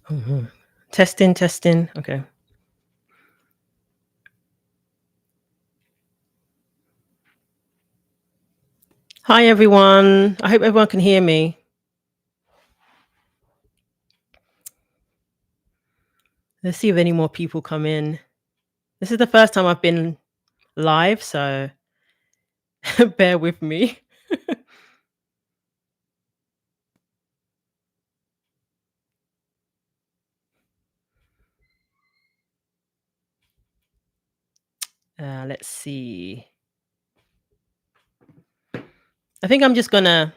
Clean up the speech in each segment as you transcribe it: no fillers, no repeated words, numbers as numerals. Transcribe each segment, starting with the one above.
Mhm. Testing, testing. Okay. Hi, everyone. I hope everyone can hear me. Let's see if any more people come in. This is the first time I've been live, so bear with me. Let's see. I think I'm just going to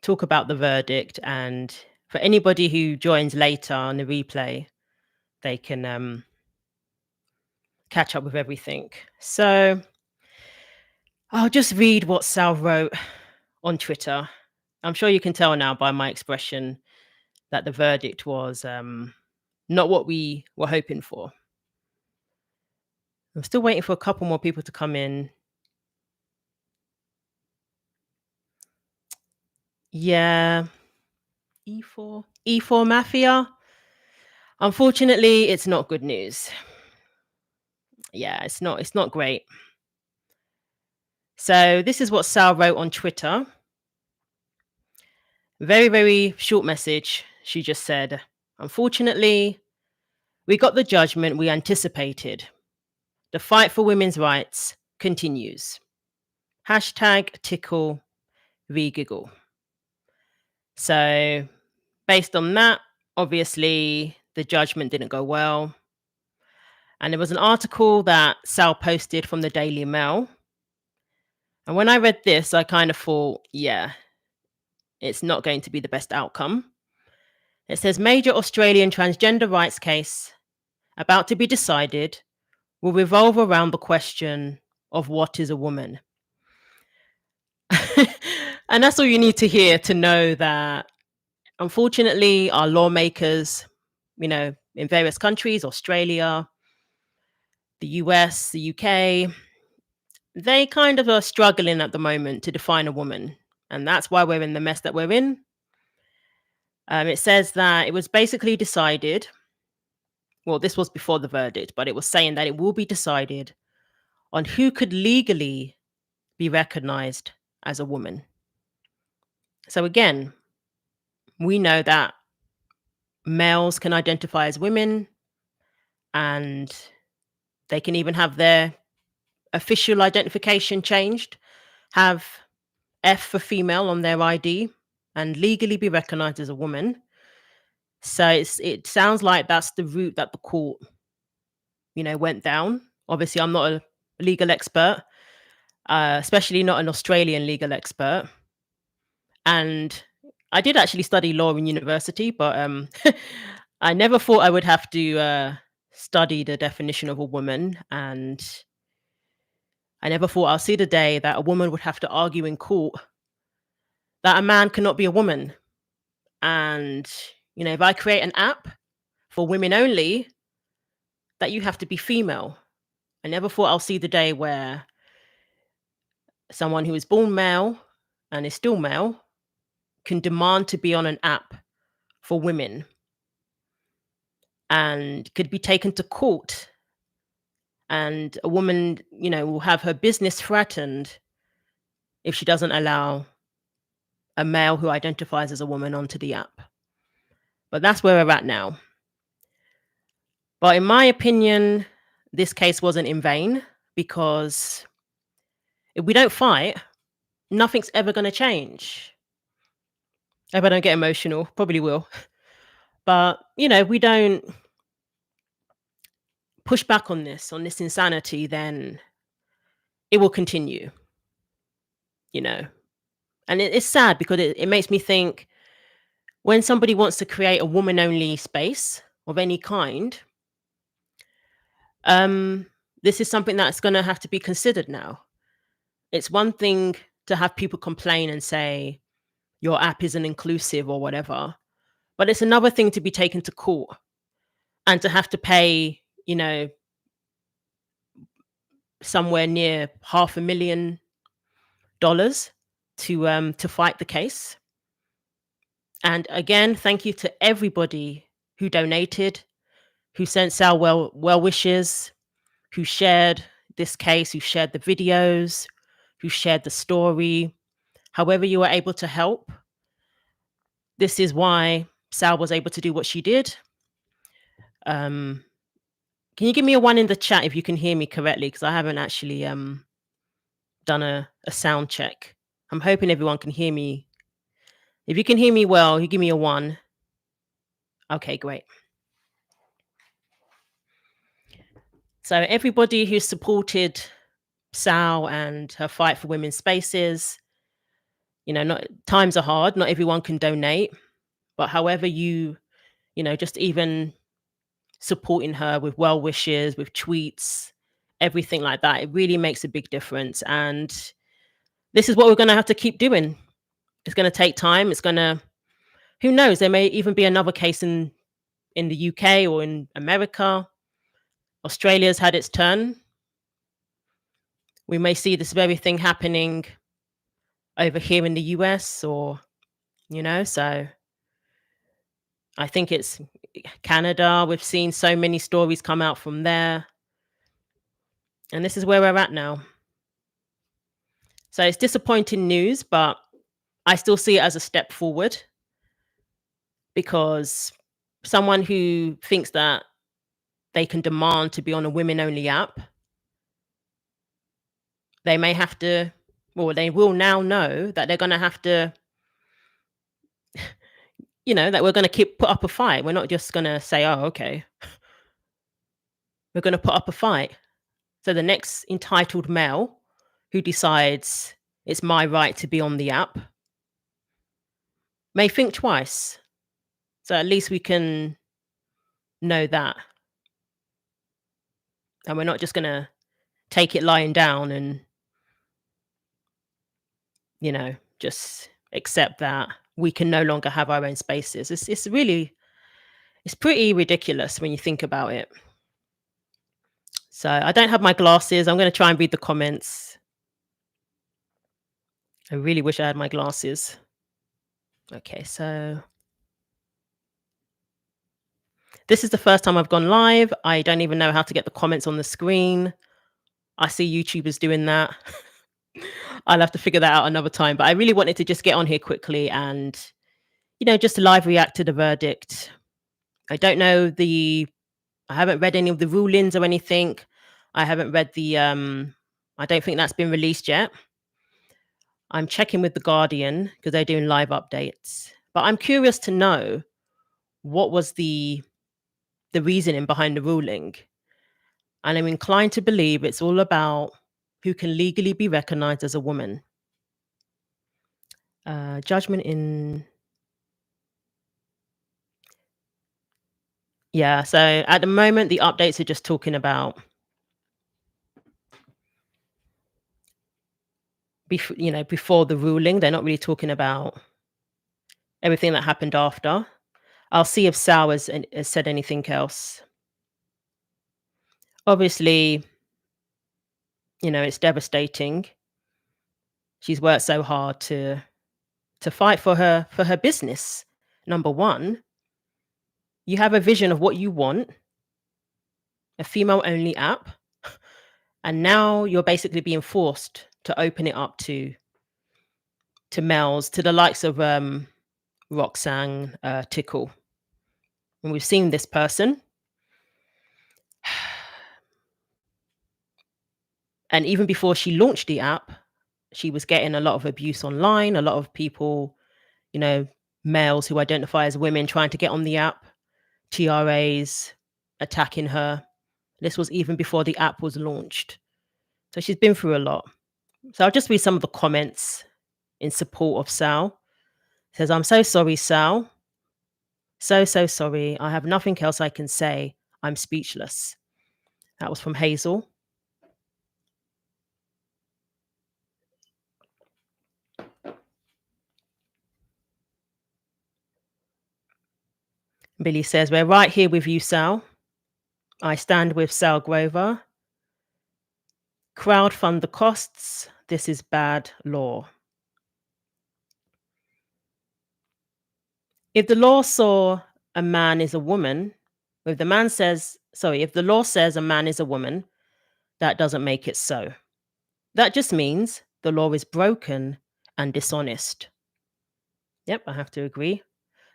talk about the verdict, and for anybody who joins later on the replay, they can catch up with everything. So I'll just read what Sal wrote on Twitter. I'm sure you can tell now by my expression that the verdict was not what we were hoping for. I'm still waiting for a couple more people to come in. Yeah, E4 Mafia. Unfortunately, it's not good news. Yeah, it's not great. So this is what Sal wrote on Twitter. Very, very short message. She just said, unfortunately, we got the judgment we anticipated. The fight for women's rights continues. Hashtag Tickle v Giggle. So based on that, obviously the judgment didn't go well. And there was an article that Sal posted from the Daily Mail. And when I read this, I kind of thought, yeah, it's not going to be the best outcome. It says major Australian transgender rights case about to be decided will revolve around the question of what is a woman. And that's all you need to hear to know that, unfortunately, our lawmakers, in various countries, Australia, the US, the UK, they kind of are struggling at the moment to define a woman. And that's why we're in the mess that we're in. It says that it was basically decided, well, this was before the verdict, but it was saying that it will be decided on who could legally be recognized as a woman. So again, we know that males can identify as women and they can even have their official identification changed, have F for female on their ID, and legally be recognized as a woman. So it sounds like that's the route that the court, went down. Obviously, I'm not a legal expert, especially not an Australian legal expert. And I did actually study law in university, but I never thought I would have to study the definition of a woman. And I never thought I'll see the day that a woman would have to argue in court that a man cannot be a woman. And, if I create an app for women only, that you have to be female. I never thought I'll see the day where someone who is born male and is still male can demand to be on an app for women and could be taken to court. And a woman, will have her business threatened if she doesn't allow a male who identifies as a woman onto the app. But that's where we're at now. But in my opinion, this case wasn't in vain, because if we don't fight, nothing's ever going to change. I hope I don't get emotional, probably will. But, if we don't push back on this insanity, then it will continue, you know. And it's sad because it makes me think, when somebody wants to create a woman only space of any kind, this is something that's going to have to be considered now. It's one thing to have people complain and say your app isn't inclusive or whatever, but it's another thing to be taken to court and to have to pay, somewhere near $500,000 to fight the case. And again, thank you to everybody who donated, who sent Sal well wishes, who shared this case, who shared the videos, who shared the story. However you were able to help, this is why Sal was able to do what she did. Um, can you give me a one in the chat if you can hear me correctly? Because I haven't actually done a sound check. I'm hoping everyone can hear me. If you can hear me well, you give me a one. Okay, great. So everybody who supported Sal and her fight for women's spaces, not times are hard. Not everyone can donate, but however just even supporting her with well wishes, with tweets, everything like that, it really makes a big difference. And this is what we're going to have to keep doing. It's going to take time. Who knows? There may even be another case in the UK or in America. Australia's had its turn. We may see this very thing happening over here in the US so I think it's Canada. We've seen so many stories come out from there. And this is where we're at now. So it's disappointing news, but I still see it as a step forward because someone who thinks that they can demand to be on a women only app, they may have to, or they will now know that they're going to have to, that we're going to put up a fight. We're not just going to say, oh, okay. We're going to put up a fight. So the next entitled male who decides it's my right to be on the app may think twice. So at least we can know that. And we're not just going to take it lying down and, just accept that we can no longer have our own spaces. It's pretty ridiculous when you think about it. So I don't have my glasses. I'm going to try and read the comments. I really wish I had my glasses. Okay, so this is the first time I've gone live. I don't even know how to get the comments on the screen. I see YouTubers doing that. I'll have to figure that out another time. But I really wanted to just get on here quickly and, just live react to the verdict. I don't know I haven't read any of the rulings or anything. I haven't read I don't think that's been released yet. I'm checking with The Guardian because they're doing live updates. But I'm curious to know what was the reasoning behind the ruling. And I'm inclined to believe it's all about who can legally be recognized as a woman. Judgment in... Yeah, so at the moment, the updates are just talking about before the ruling. They're not really talking about everything that happened after. I'll see if Sal has said anything else. Obviously, it's devastating. She's worked so hard to fight for her business. Number one, you have a vision of what you want, a female-only app, and now you're basically being forced to open it up to males, to the likes of Roxanne, Tickle. And we've seen this person. And even before she launched the app, she was getting a lot of abuse online, a lot of people, males who identify as women trying to get on the app, TRAs attacking her. This was even before the app was launched. So she's been through a lot. So I'll just read some of the comments in support of Sal. It says, I'm so sorry, Sal. So sorry. I have nothing else I can say. I'm speechless. That was from Hazel. Billy says, we're right here with you, Sal. I stand with Sal Grover. Crowdfund the costs. This is bad law. If the law saw a man is a woman, if the man says, sorry, if the law says a man is a woman, that doesn't make it so. That just means the law is broken and dishonest. Yep, I have to agree.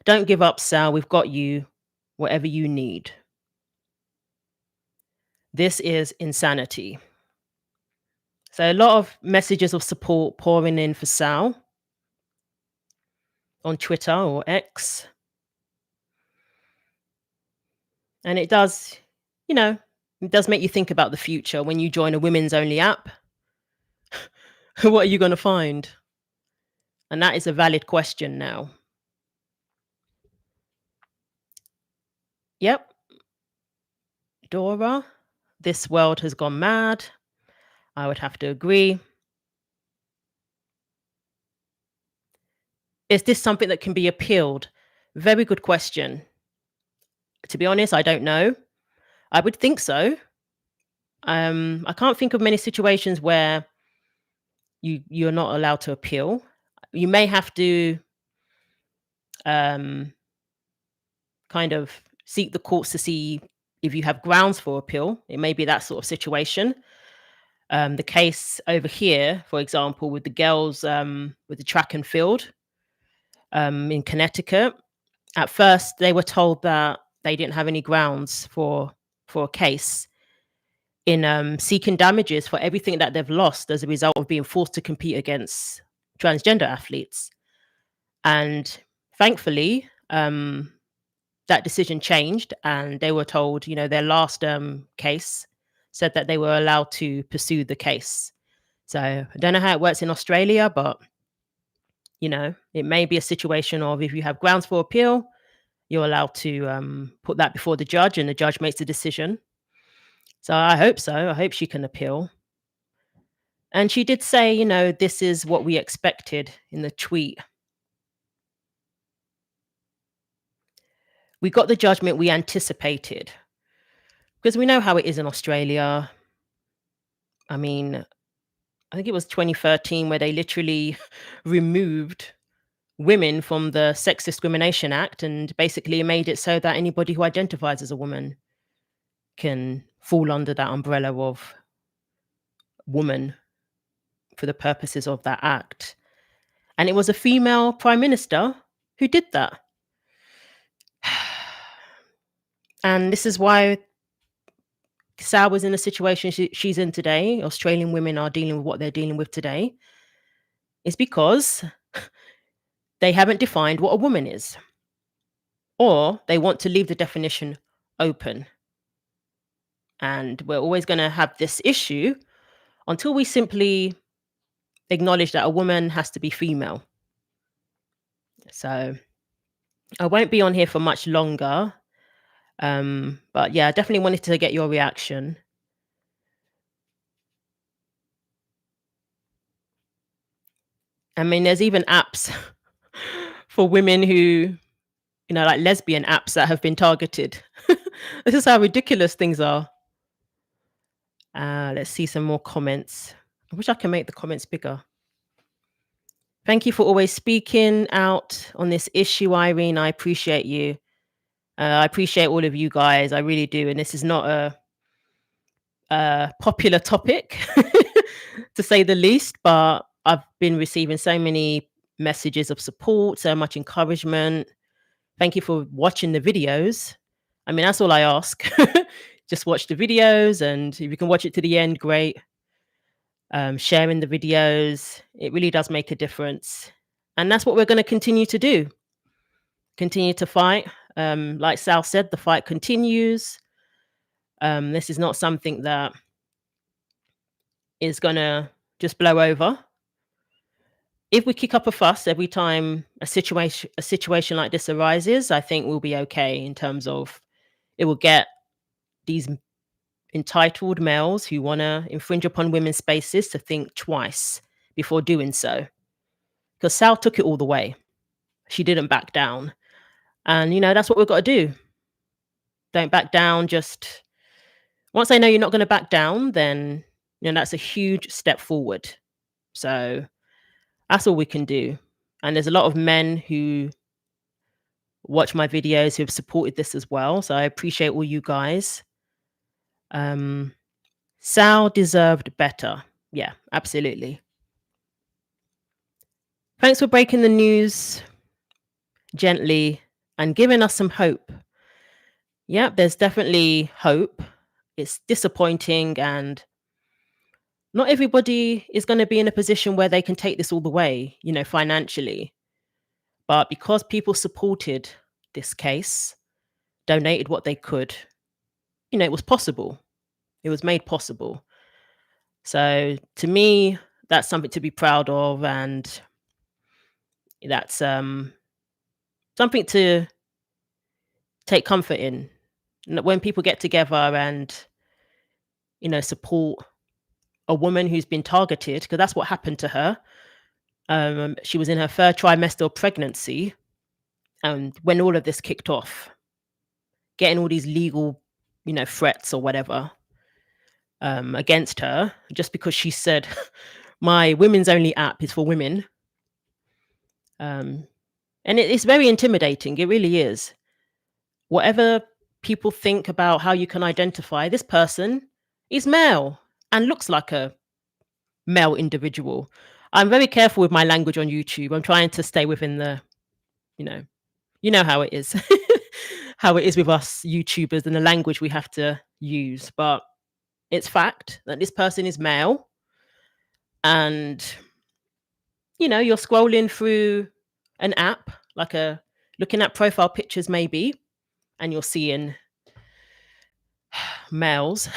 Don't give up, Sal. We've got you, whatever you need. This is insanity. So, a lot of messages of support pouring in for Sal on Twitter or X. And it does, you know, it does make you think about the future when you join a women's only app. What are you going to find? And that is a valid question now. Yep, Dora, this world has gone mad. I would have to agree. Is this something that can be appealed? Very good question. To be honest, I don't know. I would think so. I can't think of many situations where you're not allowed to appeal. You may have to um, kind of seek the courts to see if you have grounds for appeal. It may be that sort of situation. The case over here, for example, with the girls with the track and field in Connecticut, at first they were told that they didn't have any grounds for a case in seeking damages for everything that they've lost as a result of being forced to compete against transgender athletes. And thankfully, that decision changed, and they were told, their last case said that they were allowed to pursue the case. So I don't know how it works in Australia, but it may be a situation of if you have grounds for appeal, you're allowed to put that before the judge, and the judge makes the decision. So I hope so. I hope she can appeal. And she did say, this is what we expected in the tweet. We got the judgment we anticipated. Because we know how it is in Australia. I mean, I think it was 2013 where they literally removed women from the Sex Discrimination Act and basically made it so that anybody who identifies as a woman can fall under that umbrella of woman for the purposes of that act. And it was a female prime minister who did that. And this is why Sal was in the situation she's in today. Australian women are dealing with what they're dealing with today. It's because they haven't defined what a woman is, or they want to leave the definition open. And we're always going to have this issue until we simply acknowledge that a woman has to be female. So I won't be on here for much longer. But yeah, I definitely wanted to get your reaction. I mean, there's even apps for women who, like lesbian apps that have been targeted. This is how ridiculous things are. Let's see some more comments. I wish I could make the comments bigger. Thank you for always speaking out on this issue, Irene. I appreciate you. I appreciate all of you guys. I really do. And this is not a popular topic, to say the least, but I've been receiving so many messages of support, so much encouragement. Thank you for watching the videos. I mean, that's all I ask. Just watch the videos, and if you can watch it to the end, great. Sharing the videos, it really does make a difference. And that's what we're going to continue to do. Continue to fight. Like Sal said, the fight continues. This is not something that is going to just blow over. If we kick up a fuss every time a situation like this arises, I think we'll be okay in terms of it will get these entitled males who want to infringe upon women's spaces to think twice before doing so. Because Sal took it all the way. She didn't back down. And, that's what we've got to do. Don't back down. Just once they know you're not going to back down, then, that's a huge step forward. So that's all we can do. And there's a lot of men who watch my videos, who have supported this as well. So I appreciate all you guys. Um, Sal deserved better. Yeah, absolutely. Thanks for breaking the news gently and giving us some hope. Yeah, there's definitely hope. It's disappointing, and not everybody is going to be in a position where they can take this all the way, financially. But because people supported this case, donated what they could, it was possible. It was made possible. So to me, that's something to be proud of, and that's something to take comfort in. When people get together and support a woman who's been targeted, because that's what happened to her. She was in her third trimester of pregnancy, and when all of this kicked off, getting all these legal, threats or whatever against her just because she said my women's only app is for women. And it's very intimidating. It really is. Whatever people think about how you can identify this person is male and looks like a male individual. I'm very careful with my language on YouTube. I'm trying to stay within the, how it is, how it is with us YouTubers and the language we have to use. But it's fact that this person is male, and you're scrolling through an app, looking at profile pictures maybe, and you're seeing males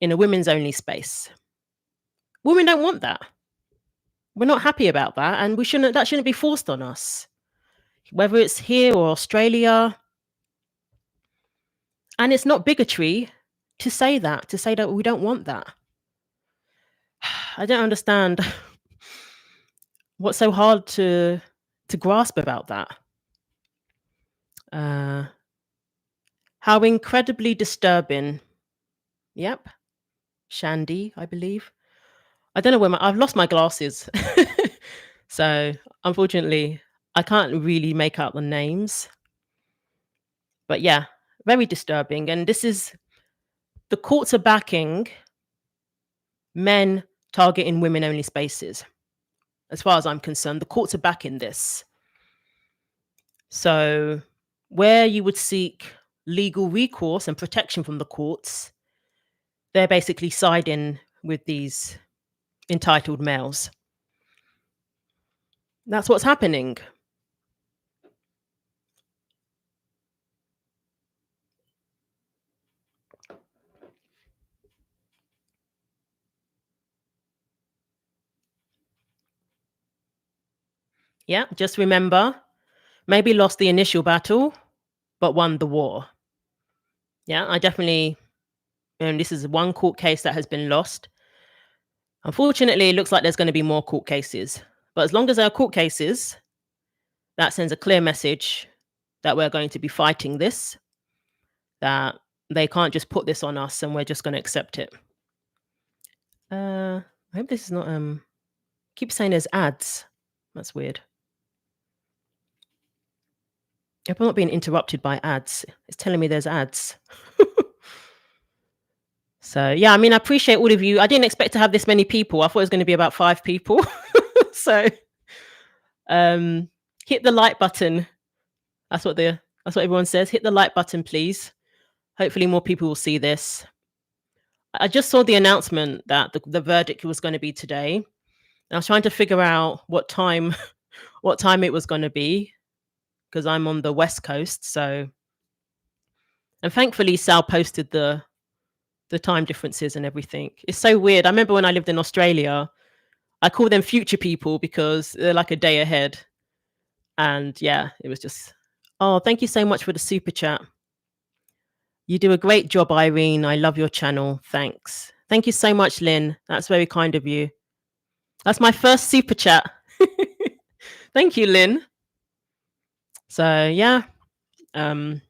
in a women's only space. Women don't want that. We're not happy about that, and that shouldn't be forced on us, whether it's here or Australia. And it's not bigotry to say that we don't want that. I don't understand what's so hard to grasp about that. How incredibly disturbing. Yep. Shandy, I believe. I don't know where I've lost my glasses. So unfortunately, I can't really make out the names. But yeah, very disturbing. And the courts are backing men targeting women only spaces. As far as I'm concerned, the courts are backing this. So where you would seek legal recourse and protection from the courts, they're basically siding with these entitled males. That's what's happening. Yeah, just remember, maybe lost the initial battle, but won the war. Yeah, I definitely, this is one court case that has been lost. Unfortunately, it looks like there's going to be more court cases. But as long as there are court cases, that sends a clear message that we're going to be fighting this, that they can't just put this on us and we're just going to accept it. I hope this is not, keep saying there's ads. That's weird. I hope I'm not being interrupted by ads. It's telling me there's ads. So yeah, I appreciate all of you. I didn't expect to have this many people. I thought it was going to be about 5 people. So hit the like button. That's what everyone says. Hit the like button, please. Hopefully more people will see this. I just saw the announcement that the verdict was going to be today. And I was trying to figure out what time it was going to be, because I'm on the West Coast. So, and thankfully Sal posted the time differences and everything. It's so weird. I remember when I lived in Australia, I call them future people because they're like a day ahead. And yeah, it was just, oh, thank you so much for the super chat. You do a great job, Irene. I love your channel. Thanks. Thank you so much, Lynn. That's very kind of you. That's my first super chat. Thank you, Lynn. So yeah, 9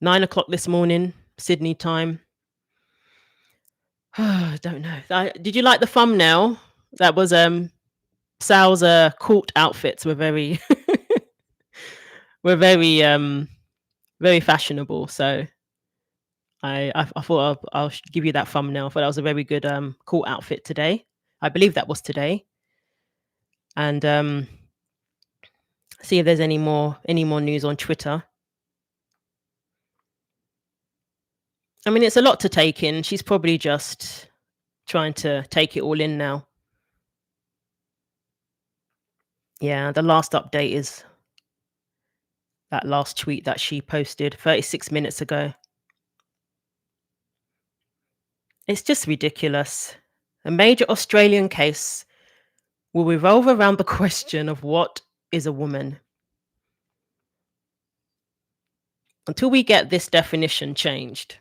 o'clock this morning, Sydney time. I don't know. Did you like the thumbnail? That was Sal's court outfits were very we're very fashionable. So I thought I'll give you that thumbnail. I thought that was a very good cool outfit today. I believe that was today. And see if there's any more news on Twitter. I mean, it's a lot to take in. She's probably just trying to take it all in now. Yeah, the last update is that last tweet that she posted 36 minutes ago. It's just ridiculous. A major Australian case will revolve around the question of what is a woman. Until we get this definition changed,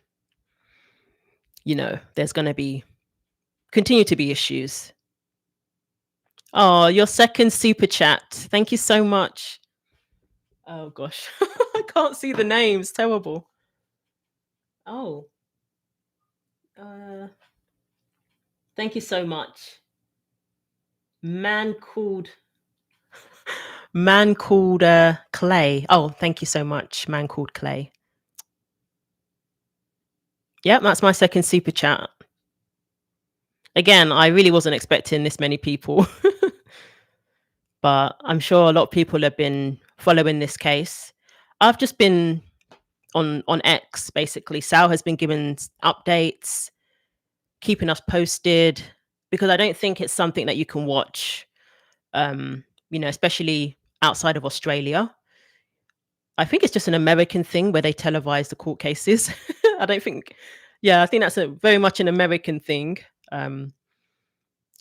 there's going to continue to be issues. Oh, your second super chat. Thank you so much. Oh gosh, I can't see the names. Terrible. Oh, uh, thank you so much. Man called Clay. Oh, thank you so much, man called Clay. Yep, that's my second super chat. Again, I really wasn't expecting this many people, but I'm sure a lot of people have been following this case. I've just been on X, basically. Sal has been giving updates, keeping us posted, because I don't think it's something that you can watch, especially outside of Australia. I think it's just an American thing where they televise the court cases. I don't think, I think that's a very much an American thing.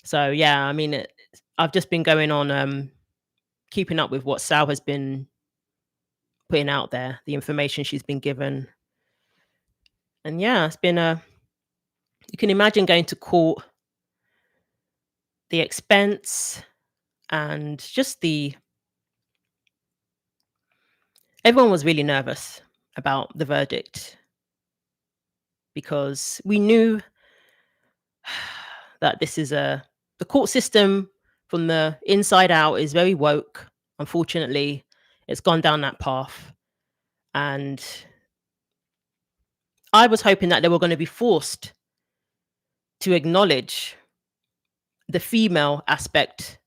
So yeah, I mean, I've just been going on, keeping up with what Sal has been putting out there, the information she's been given, and yeah, it's been you can imagine going to court, the expense, and just everyone was really nervous about the verdict because we knew that the court system from the inside out is very woke. Unfortunately, it's gone down that path. And I was hoping that they were going to be forced to acknowledge the female aspect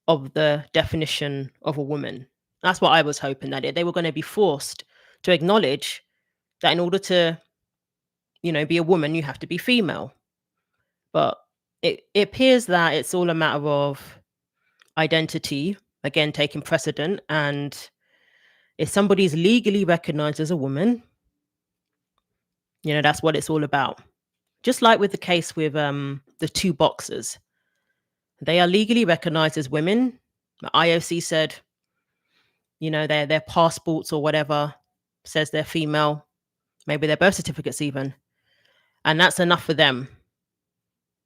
of the definition of a woman. That's what I was hoping, that they were going to be forced to acknowledge that in order to, be a woman, you have to be female. But it appears that it's all a matter of identity, again, taking precedent. And if somebody's legally recognized as a woman, that's what it's all about. Just like with the case with the two boxers, they are legally recognized as women. The IOC said, their passports or whatever says they're female, maybe their birth certificates even, and that's enough for them.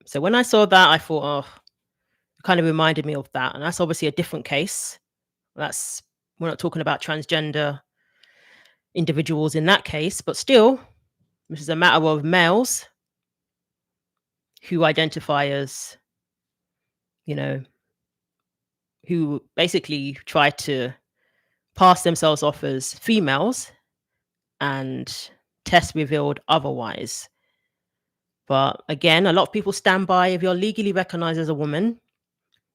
So when I saw that, I thought, oh, it kind of reminded me of that, and that's obviously a different case. We're not talking about transgender individuals in that case, but still, this is a matter of males who identify as, who basically try to pass themselves off as females, and tests revealed otherwise. But again, a lot of people stand by, if you're legally recognized as a woman,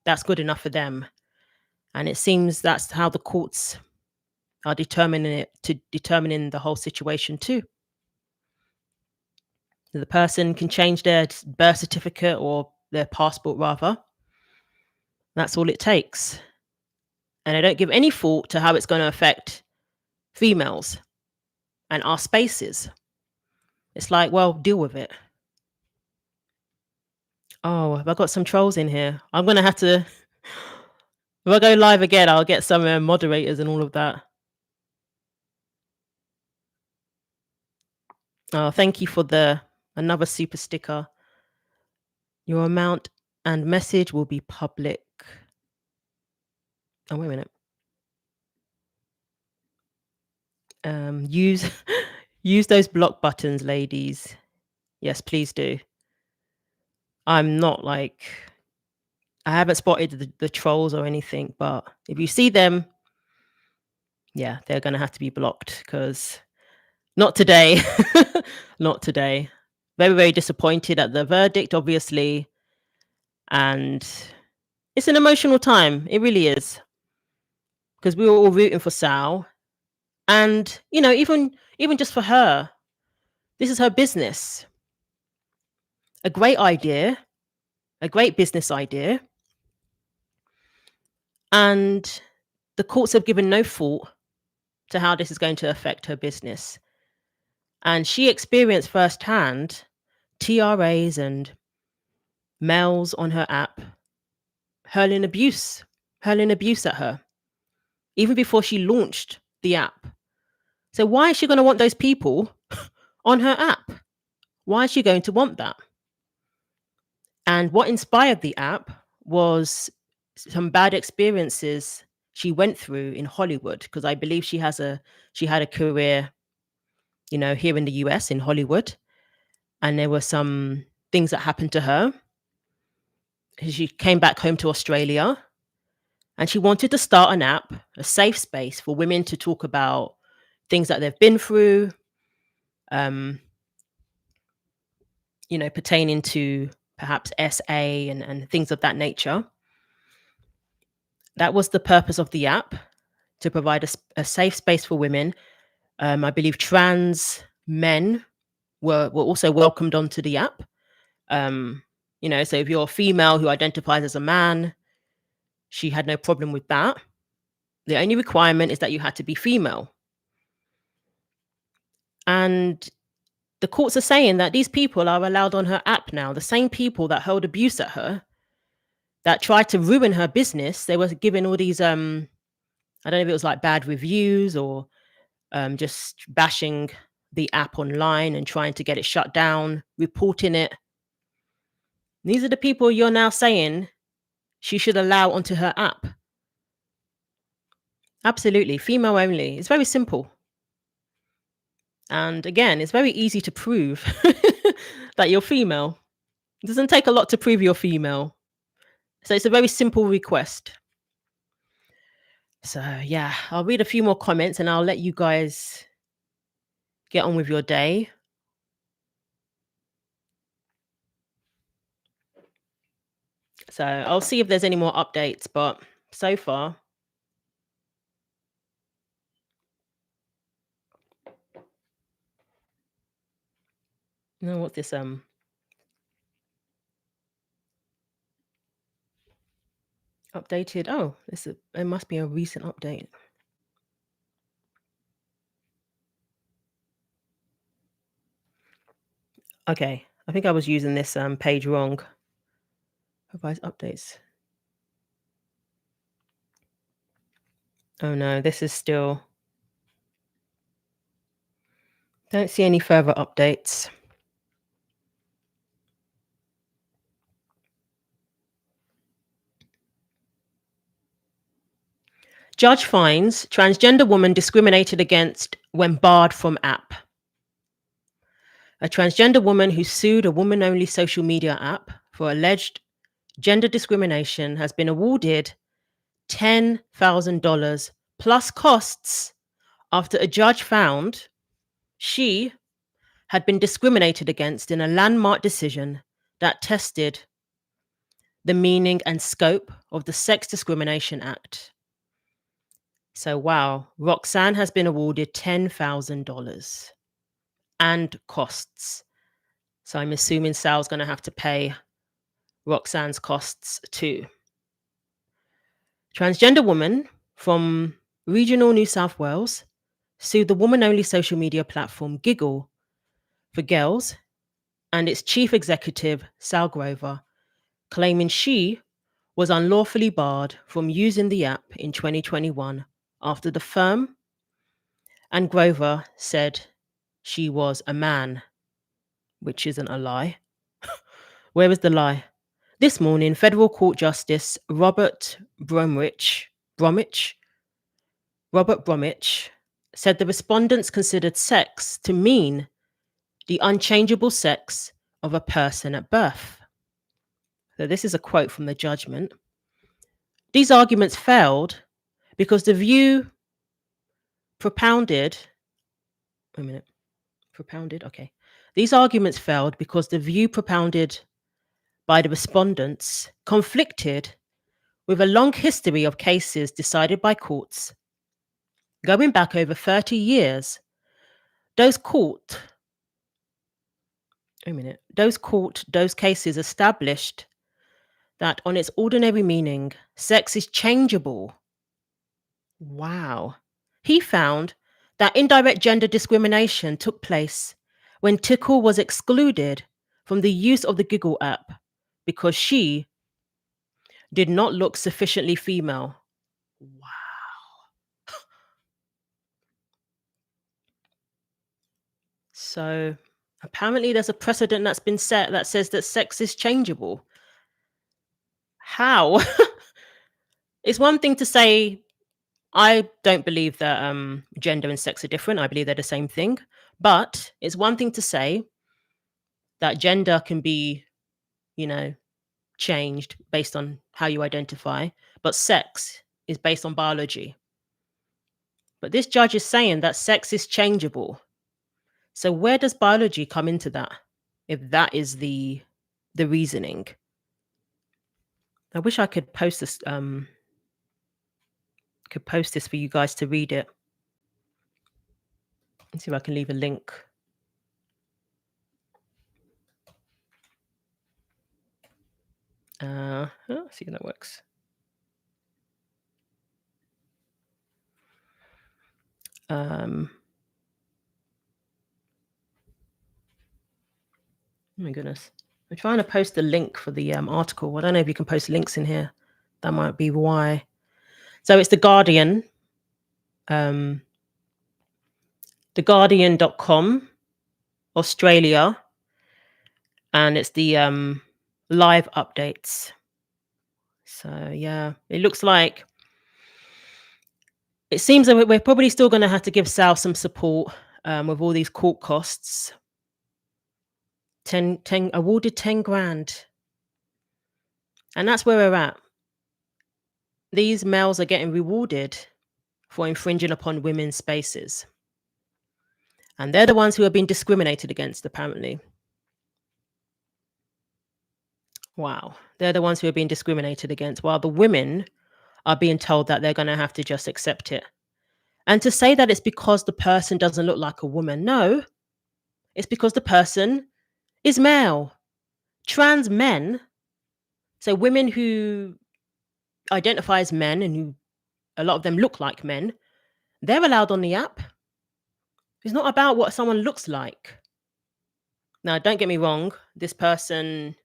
that's good enough for them. And it seems that's how the courts are determining the whole situation too. The person can change their birth certificate or their passport rather. That's all it takes. And I don't give any thought to how it's going to affect females and our spaces. It's like, well, deal with it. Oh, have I got some trolls in here? I'm going to have to, if I go live again, I'll get some moderators and all of that. Oh, thank you for another super sticker. Your amount and message will be public. Oh, wait a minute. Use those block buttons, ladies. Yes, please do. I'm not I haven't spotted the trolls or anything, but if you see them, yeah, they're gonna have to be blocked because not today. Not today. Very, very disappointed at the verdict, obviously, and it's an emotional time. It really is because we were all rooting for Sal, and even just for her, this is her business. A great idea, a great business idea, and the courts have given no thought to how this is going to affect her business. And she experienced firsthand TRAs and males on her app hurling abuse, hurling abuse at her, even before she launched the app. So why is she going to want those people on her app? Why is she going to want that? And what inspired the app was some bad experiences she went through in Hollywood, because I believe she had a career, here in the US in Hollywood, and there were some things that happened to her. She came back home to Australia and she wanted to start an app, a safe space for women to talk about things that they've been through, um, pertaining to perhaps SA and things of that nature. That was the purpose of the app, to provide a safe space for women. I believe trans men were also welcomed onto the app. So if you're a female who identifies as a man, she had no problem with that. The only requirement is that you had to be female. And the courts are saying that these people are allowed on her app now. The same people that hurled abuse at her, that tried to ruin her business, they were giving all these I don't know if it was like bad reviews or just bashing the app online and trying to get it shut down, reporting it. These are the people you're now saying she should allow onto her app. Absolutely, female only. It's very simple. And again, it's very easy to prove that you're female. It doesn't take a lot to prove you're female. So it's a very simple request. So yeah, I'll read a few more comments and I'll let you guys get on with your day. So I'll see if there's any more updates, but so far, what's this updated? Oh, it must be a recent update. Okay, I think I was using this page wrong. Provides updates. Oh no, this is still. Don't see any further updates. Judge finds transgender woman discriminated against when barred from app. A transgender woman who sued a woman-only social media app for alleged gender discrimination has been awarded $10,000 plus costs after a judge found she had been discriminated against in a landmark decision that tested the meaning and scope of the Sex Discrimination Act. So, wow, Roxanne has been awarded $10,000 and costs. So, I'm assuming Sal's going to have to pay Roxanne's costs too. Transgender woman from regional New South Wales sued the woman-only social media platform Giggle for girls and its chief executive, Sal Grover, claiming she was unlawfully barred from using the app in 2021 after the firm and Grover said she was a man, which isn't a lie. Where is the lie? This morning, Federal Court Justice Robert Bromwich said the respondents considered sex to mean the unchangeable sex of a person at birth. So this is a quote from the judgment. These arguments failed because the view propounded wait a minute. Propounded? Okay. These arguments failed because the view propounded by the respondents conflicted with a long history of cases decided by courts going back over 30 years. Those court wait a minute. Those cases established that on its ordinary meaning, sex is changeable. Wow. He found that indirect gender discrimination took place when Tickle was excluded from the use of the Giggle app because she did not look sufficiently female. Wow. So apparently there's a precedent that's been set that says that sex is changeable. How? It's one thing to say, I don't believe that gender and sex are different. I believe they're the same thing. But it's one thing to say that gender can be, you know, changed based on how you identify, but sex is based on biology. But this judge is saying that sex is changeable. So where does biology come into that? If that is the reasoning. I wish I could post this for you guys to read it. Let's see if I can leave a link. See if that works. Oh my goodness. I'm trying to post the link for the article. I don't know if you can post links in here. That might be why. So it's The Guardian. TheGuardian.com, Australia. And it's the live updates. So yeah, it looks like it seems that we're probably still going to have to give Sal some support with all these court costs. 10 awarded 10 grand. And that's where we're at. These males are getting rewarded for infringing upon women's spaces. And they're the ones who are being discriminated against, apparently. Wow. They're the ones who are being discriminated against, while the women are being told that they're going to have to just accept it. And to say that it's because the person doesn't look like a woman, no, it's because the person is male. Trans men, so women who identify as men and who a lot of them look like men, they're allowed on the app. It's not about what someone looks like. Now, don't get me wrong, this person,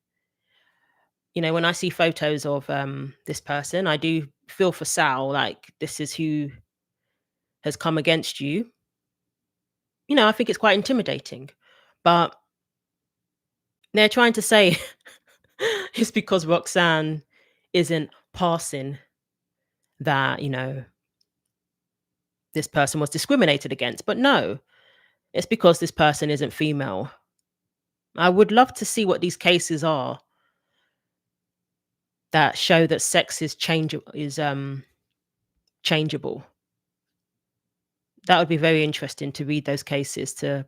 you know, when I see photos of this person, I do feel for Sal, like this is who has come against you. You know, I think it's quite intimidating. But they're trying to say it's because Roxanne isn't passing that, you know, this person was discriminated against. But no, it's because this person isn't female. I would love to see what these cases are that show that sex is changeable. That would be very interesting to read those cases. I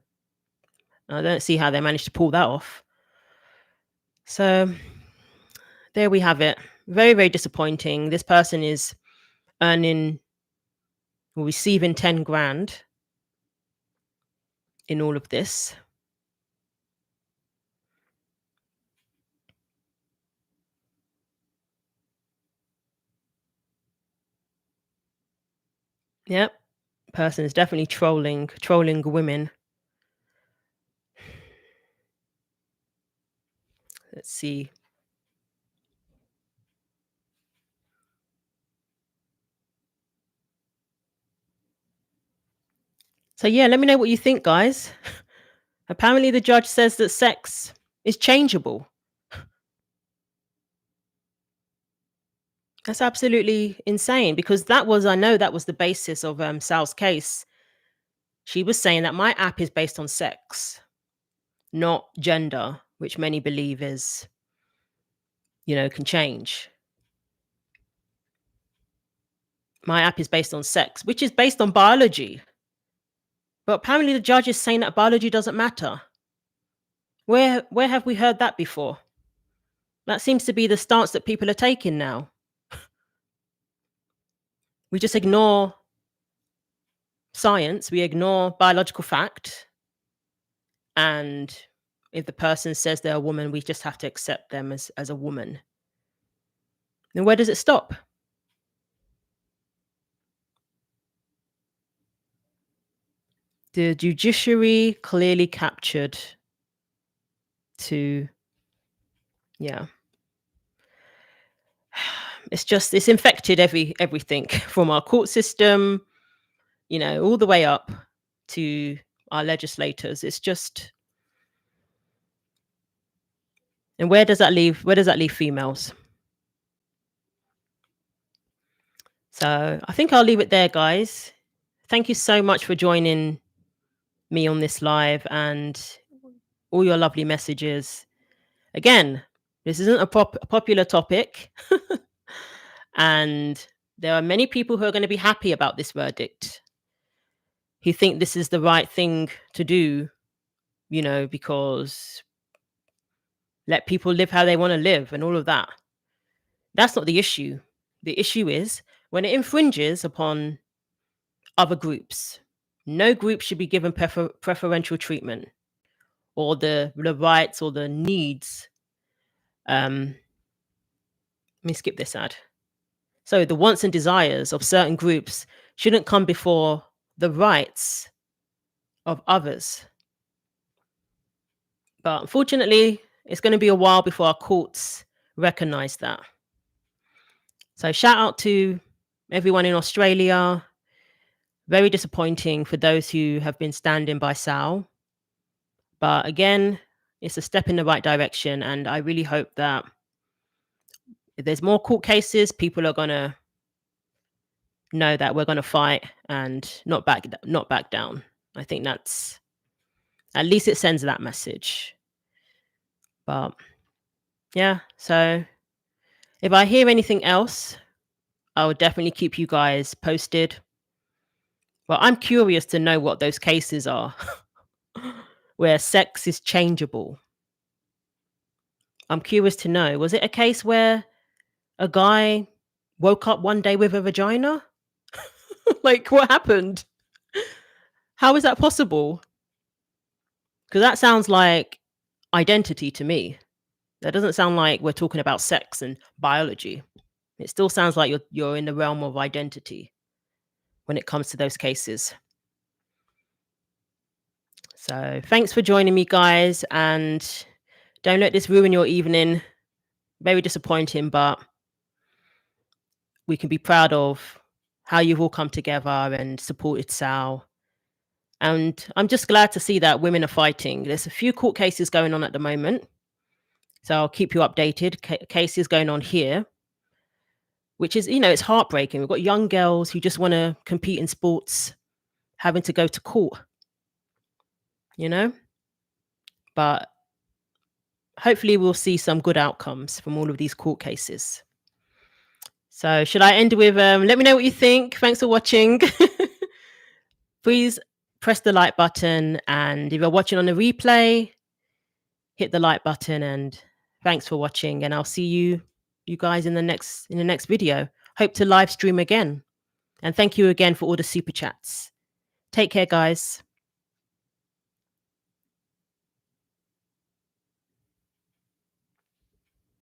don't see how they managed to pull that off. So there we have it. Very, very disappointing. This person is earning or receiving 10 grand in all of this. Yep. Person is definitely trolling women. Let's see. So yeah, let me know what you think, guys. Apparently the judge says that sex is changeable. That's absolutely insane because I know that was the basis of Sal's case. She was saying that my app is based on sex, not gender, which many believe is, you know, can change. My app is based on sex, which is based on biology. But apparently the judge is saying that biology doesn't matter. Where have we heard that before? That seems to be the stance that people are taking now. We just ignore science, we ignore biological fact, and if the person says they're a woman, we just have to accept them as a woman. Then where does it stop? The judiciary clearly captured to, yeah. It's infected everything from our court system, all the way up to our legislators. It's just, and where does that leave females? So I think I'll leave it there, guys. Thank you so much for joining me on this live and all your lovely messages. Again, this isn't a popular topic. And there are many people who are going to be happy about this verdict, who think this is the right thing to do, because let people live how they want to live and all of that. That's not the issue. The issue is when it infringes upon other groups. No group should be given preferential treatment or the rights or the needs. Let me skip this ad. So the wants and desires of certain groups shouldn't come before the rights of others. But unfortunately, it's going to be a while before our courts recognize that. So shout out to everyone in Australia. Very disappointing for those who have been standing by Sal. But again, it's a step in the right direction. And I really hope that if there's more court cases, people are going to know that we're going to fight and not back down. I think that's, at least it sends that message. But yeah, so if I hear anything else, I will definitely keep you guys posted. Well, I'm curious to know what those cases are where sex is changeable. I'm curious to know, was it a case where a guy woke up one day with a vagina? Like, what happened? How is that possible? Because that sounds like identity to me. That doesn't sound like we're talking about sex and biology. It still sounds like you're in the realm of identity when it comes to those cases. So thanks for joining me, guys, and don't let this ruin your evening. Very disappointing, but we can be proud of how you've all come together and supported Sal. And I'm just glad to see that women are fighting. There's a few court cases going on at the moment, so I'll keep you updated. Cases going on here, which is, it's heartbreaking. We've got young girls who just want to compete in sports, having to go to court, But hopefully we'll see some good outcomes from all of these court cases. So should I end with, let me know what you think. Thanks for watching. Please press the like button. And if you're watching on the replay, hit the like button. And thanks for watching. And I'll see you guys in the next video. Hope to live stream again. And thank you again for all the super chats. Take care, guys.